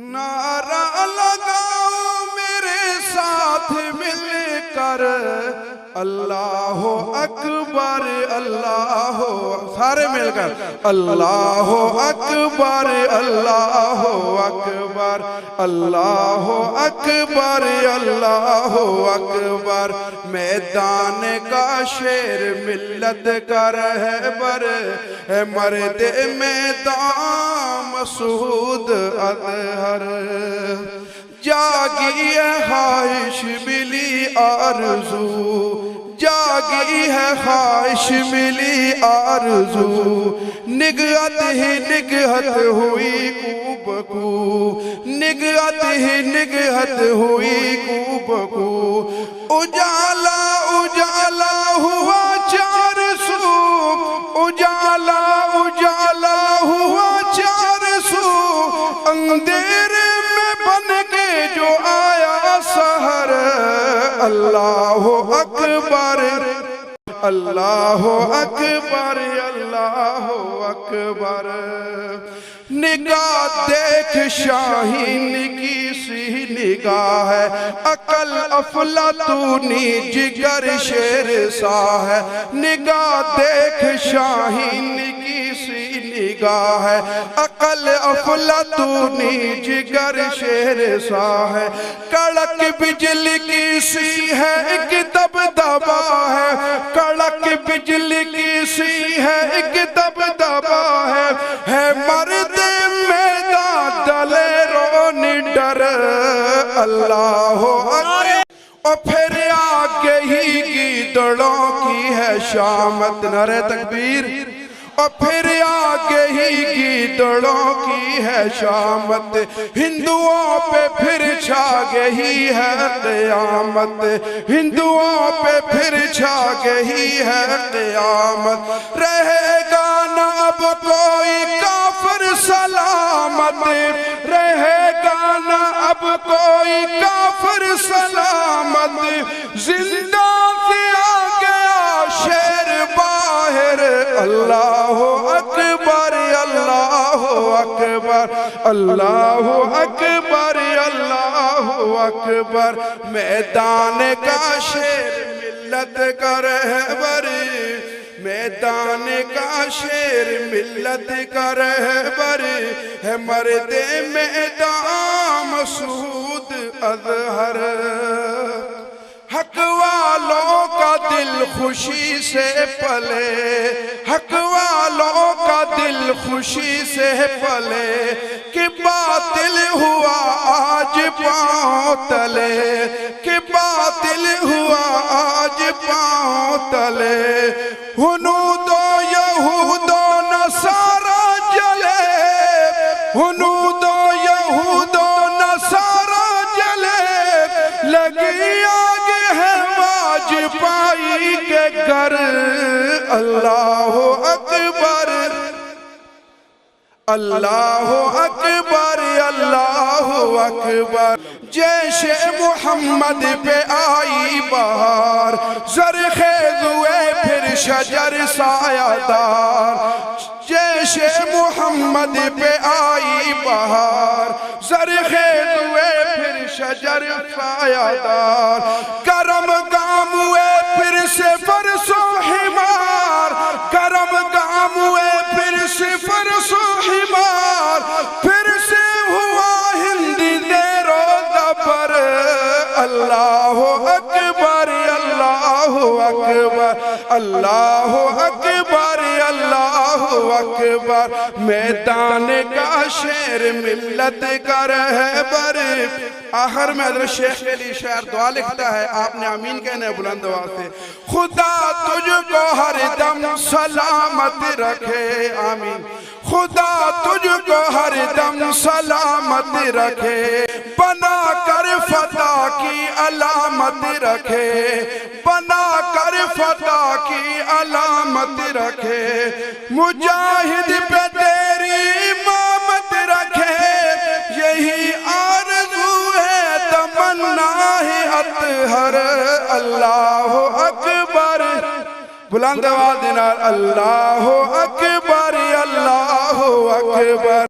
نعرہ لگاؤ میرے ساتھ مل کر اللہ اکبر اللہ، سارے مل کر اللہ اکبر اللہ اکبر اللہ اکبر اللہ اکبر۔ میدان کا شیر ملت کا رہبر ہے مرد میدان مسعود اطہر۔ جاگی ہے خواہش ملی آرزو، جاگی ہے خواہش ملی آرزو، نگہت ہی نگہت ہوئی کو بکو، نگہت ہی نگہت ہوئی کو بکو۔ اجالا اجالا ہوا چار سو، اجالا اجالا ہوا چار سو، اندھیرے میں بن کے جو آیا سحر۔ اللہ اکبر اللہ اکبر اللہ اکبر۔ نگاہ دیکھ شاہین کی سی نگاہ ہے، عقل افلاطونی جگر شیر سا ہے۔ نگاہ دیکھ شاہین کی سی نگاہ ہے، عقل افلاطونی جگر شیر سا ہے۔ کڑک بجلی کی سی ہے ایک دبدبا ہے، کڑک بجلی کی سی ہے ایک دبدبا ہے مرد میدان دلیروں نڈر۔ اللہ اکبر۔ اور پھر آگے ہی گیدڑوں کی ہے شامت، نعرہ تکبیر۔ اور پھر آگے ہی گیدڑوں کی ہے شامت، ہندوؤں پہ پھر چھا گئی ہے قیامت، ہندوؤں پہ پھر چھا گئی ہے قیامت۔ رہے گا نہ اب کوئی کافر سلامت، رہے گا نہ اب کوئی کافر سلامت۔ زندہ سے آ گیا شیر باہر۔ اللہ اکبر اللہ اکبر اللہ اکبر اللہ اکبر۔ میدان کا شیر ملت کا رہبر، میدان کا شیر ملت کا رہبر ہے مرد میدان مسعود اطہر۔ حق والوں کا دل خوشی سے پلے، حق والوں کا دل خوشی سے پلے، کہ باطل ہوا آج پاؤں تلے، کہ باطل ہوا آج پاؤں تلے۔ ہنود و یہود و نصارہ جلے، ہنود و یہود و نصارہ جلے، لگی پائی کے گھر۔ اللہ اکبر اللہ اکبر اللہ اکبر۔ جیش محمد پہ آئی بہار، زرخیز ہوئے پھر شجر سایہ دار۔ جیش محمد پہ آئی بہار، زرخیز ہوئے پھر شجر سایہ دار۔ کرم گام ہوئے پھر سے فرس و حمار، کرم گام ہوئے پھر سے فرس و حمار۔ پھر سے ہوا ہندی زیر و زبر۔ اللہ اکبر اللہ اکبر اللہ اکبر اللہ اکبر۔ میدان کا شیر ملت کا رہبر۔ آخر میں حضرت شیخ کے لیے شاعر دعا لکھتا ہے، آپ نے آمین کہنا ہے بلند آواز سے۔ خدا تجھ کو ہر دم سلامت رکھے، آمین۔ خدا تجھ کو ہر دم سلامت رکھے، بنا کر فتح کی علامت رکھے، بنا کر فتح کی علامت رکھے۔ مجاہد پہ تیری امامت رکھے، یہی آرزو ہے تمنا ہے اطہر۔ اللہ اکبر بلند آواز دینا، اللہ اکبر اللہ اکبر۔